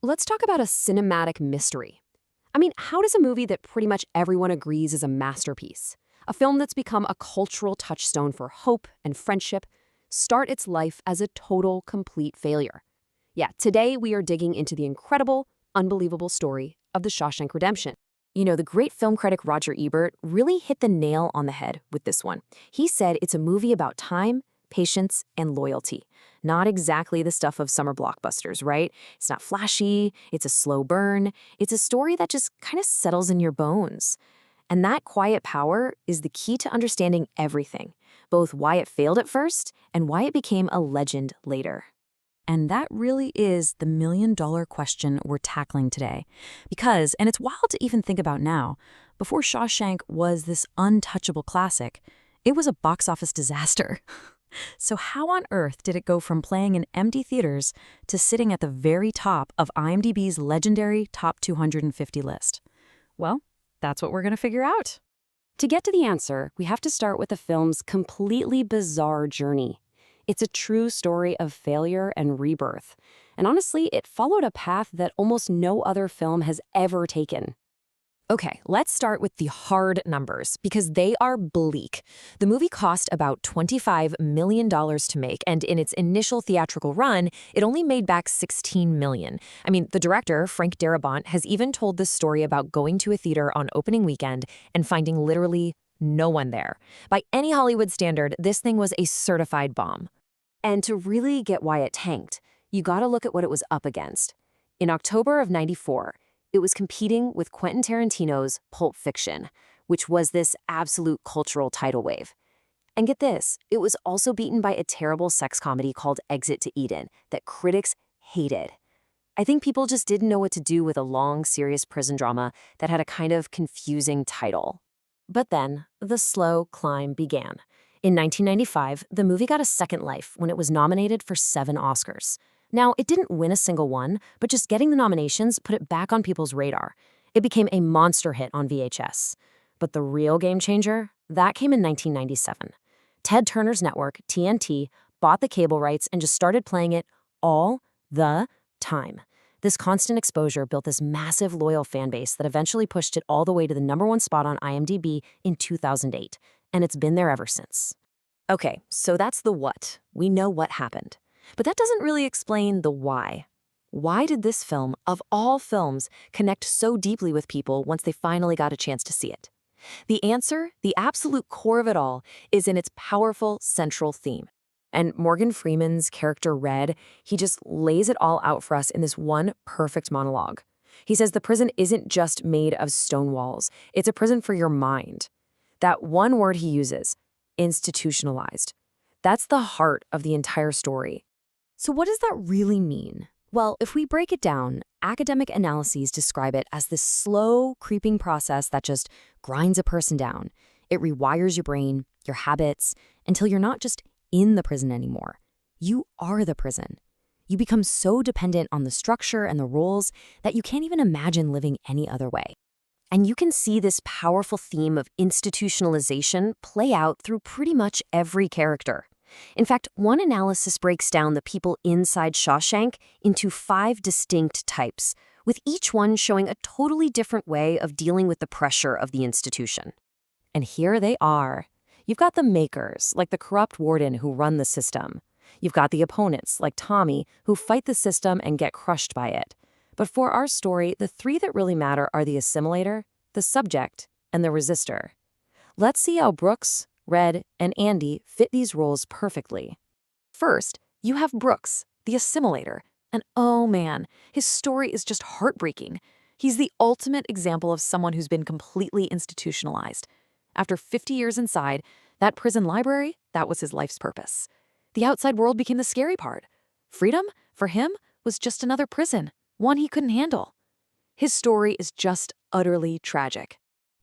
Let's talk about a cinematic mystery. I mean, how does a movie that pretty much everyone agrees is a masterpiece, a film that's become a cultural touchstone for hope and friendship, start its life as a total, complete failure? Yeah, today we are digging into the incredible, unbelievable story of the Shawshank Redemption. The great film critic Roger Ebert really hit the nail on the head with this one. He said it's a movie about time, patience, and loyalty. Not exactly the stuff of summer blockbusters, right? It's not flashy, it's a slow burn. It's a story that just kind of settles in your bones. And that quiet power is the key to understanding everything, both why it failed at first and why it became a legend later. And that really is the million-dollar question we're tackling today. Because, and it's wild to even think about now, before Shawshank was this untouchable classic, it was a box office disaster. So how on earth did it go from playing in empty theaters to sitting at the very top of IMDb's legendary Top 250 list? Well, that's what we're going to figure out. To get to the answer, we have to start with the film's completely bizarre journey. It's a true story of failure and rebirth. And honestly, it followed a path that almost no other film has ever taken. Okay, let's start with the hard numbers, because they are bleak. The movie cost about $25 million to make, and in its initial theatrical run, it only made back $16 million. I mean, the director, Frank Darabont, has even told this story about going to a theater on opening weekend and finding literally no one there. By any Hollywood standard, this thing was a certified bomb. And to really get why it tanked, you gotta look at what it was up against. In October of '94, it was competing with Quentin Tarantino's Pulp Fiction, which was this absolute cultural tidal wave. And get this, it was also beaten by a terrible sex comedy called Exit to Eden that critics hated. I think people just didn't know what to do with a long, serious prison drama that had a kind of confusing title. But then, the slow climb began. In 1995, the movie got a second life when it was nominated for 7 Oscars. Now, it didn't win a single one, but just getting the nominations put it back on people's radar. It became a monster hit on VHS. But the real game changer, that came in 1997. Ted Turner's network, TNT, bought the cable rights and just started playing it all the time. This constant exposure built this massive, loyal fan base that eventually pushed it all the way to the #1 spot on IMDb in 2008. And it's been there ever since. Okay, so that's the what. We know what happened. But that doesn't really explain the why. Why did this film, of all films, connect so deeply with people once they finally got a chance to see it? The answer, the absolute core of it all, is in its powerful central theme. And Morgan Freeman's character Red, he just lays it all out for us in this one perfect monologue. He says the prison isn't just made of stone walls. It's a prison for your mind. That one word he uses, institutionalized. That's the heart of the entire story. So what does that really mean? Well, if we break it down, academic analyses describe it as this slow, creeping process that just grinds a person down. It rewires your brain, your habits, until you're not just in the prison anymore. You are the prison. You become so dependent on the structure and the rules that you can't even imagine living any other way. And you can see this powerful theme of institutionalization play out through pretty much every character. In fact, one analysis breaks down the people inside Shawshank into 5 distinct types, with each one showing a totally different way of dealing with the pressure of the institution. And here they are. You've got the makers, like the corrupt warden who run the system. You've got the opponents, like Tommy, who fight the system and get crushed by it. But for our story, the 3 that really matter are the assimilator, the subject, and the resistor. Let's see how Brooks, Red, and Andy fit these roles perfectly. First, you have Brooks, the assimilator. And oh man, his story is just heartbreaking. He's the ultimate example of someone who's been completely institutionalized. After 50 years inside, that prison library, that was his life's purpose. The outside world became the scary part. Freedom, for him, was just another prison, one he couldn't handle. His story is just utterly tragic.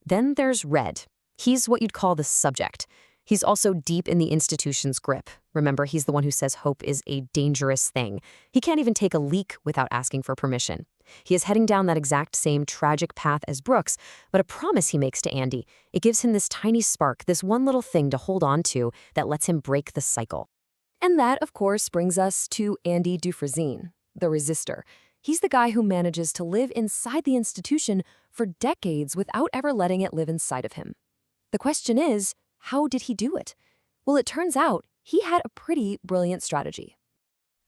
Then there's Red. He's what you'd call the subject. He's also deep in the institution's grip. Remember, he's the one who says hope is a dangerous thing. He can't even take a leak without asking for permission. He is heading down that exact same tragic path as Brooks, but a promise he makes to Andy. It gives him this tiny spark, this one little thing to hold on to that lets him break the cycle. And that, of course, brings us to Andy Dufresne, the resistor. He's the guy who manages to live inside the institution for decades without ever letting it live inside of him. The question is, how did he do it? Well, it turns out he had a pretty brilliant strategy.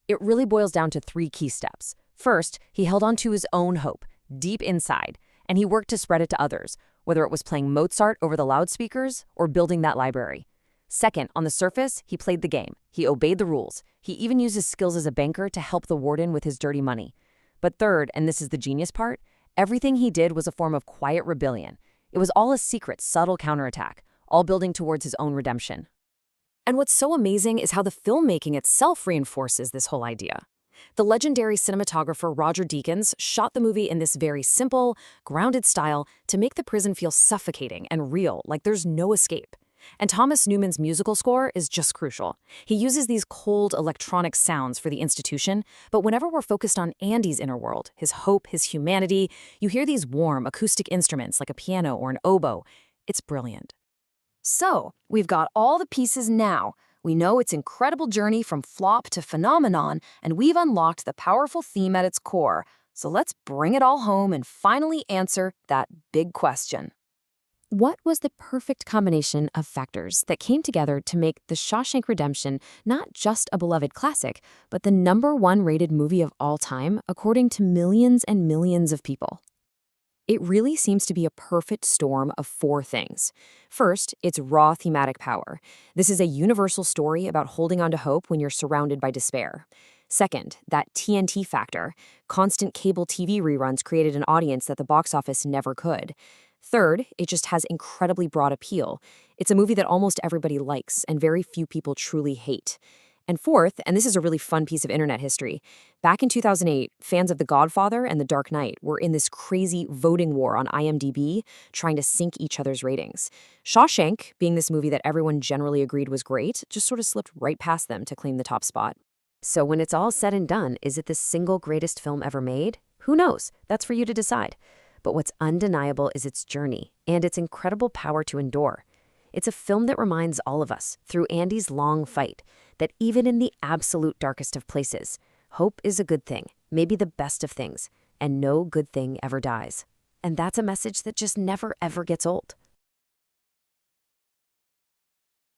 It really boils down to 3 key steps. First, he held on to his own hope, deep inside, and he worked to spread it to others, whether it was playing Mozart over the loudspeakers or building that library. Second, on the surface, he played the game. He obeyed the rules. He even used his skills as a banker to help the warden with his dirty money. But third, and this is the genius part, everything he did was a form of quiet rebellion. It was all a secret, subtle counterattack, all building towards his own redemption. And what's so amazing is how the filmmaking itself reinforces this whole idea. The legendary cinematographer Roger Deakins shot the movie in this very simple, grounded style to make the prison feel suffocating and real, like there's no escape. And Thomas Newman's musical score is just crucial. He uses these cold electronic sounds for the institution, but whenever we're focused on Andy's inner world, his hope, his humanity, you hear these warm acoustic instruments like a piano or an oboe. It's brilliant. So, we've got all the pieces now. We know its incredible journey from flop to phenomenon, and we've unlocked the powerful theme at its core. So let's bring it all home and finally answer that big question. What was the perfect combination of factors that came together to make The Shawshank Redemption not just a beloved classic, but the #1 rated movie of all time, according to millions and millions of people? It really seems to be a perfect storm of 4 things. First, its raw thematic power. This is a universal story about holding on to hope when you're surrounded by despair. Second, that TNT factor. Constant cable TV reruns created an audience that the box office never could. Third, it just has incredibly broad appeal. It's a movie that almost everybody likes and very few people truly hate. And fourth, and this is a really fun piece of internet history, back in 2008, fans of The Godfather and The Dark Knight were in this crazy voting war on IMDb, trying to sync each other's ratings. Shawshank, being this movie that everyone generally agreed was great, just sort of slipped right past them to claim the top spot. So when it's all said and done, is it the single greatest film ever made? Who knows? That's for you to decide. But what's undeniable is its journey and its incredible power to endure. It's a film that reminds all of us, through Andy's long fight, that even in the absolute darkest of places, hope is a good thing, maybe the best of things, and no good thing ever dies. And that's a message that just never ever gets old.